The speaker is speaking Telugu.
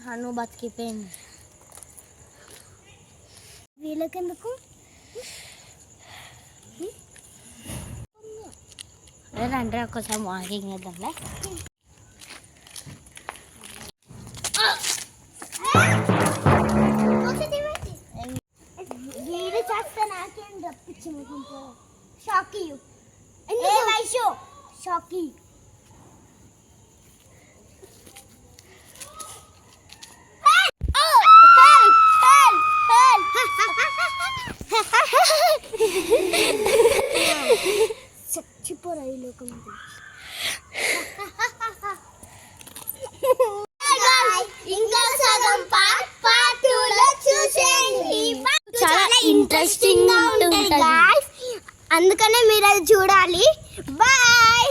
హను బతికిపోయింది. వీళ్ళకెందుకు రండి ఒక్కసారి వాకింగ్ చేద్దాంలే. వీడు చేస్తే నాకేం రప్పించింది షాకీ వైషో షాకీ చచ్చిపోరా ఈ లోకం. ఇంకా సగం పార్ట్ 2లో చూసేయండి. చాలా ఇంట్రెస్టింగ్ గా ఉంటుంది, అందుకనే మీరు అది చూడాలి. బాయ్.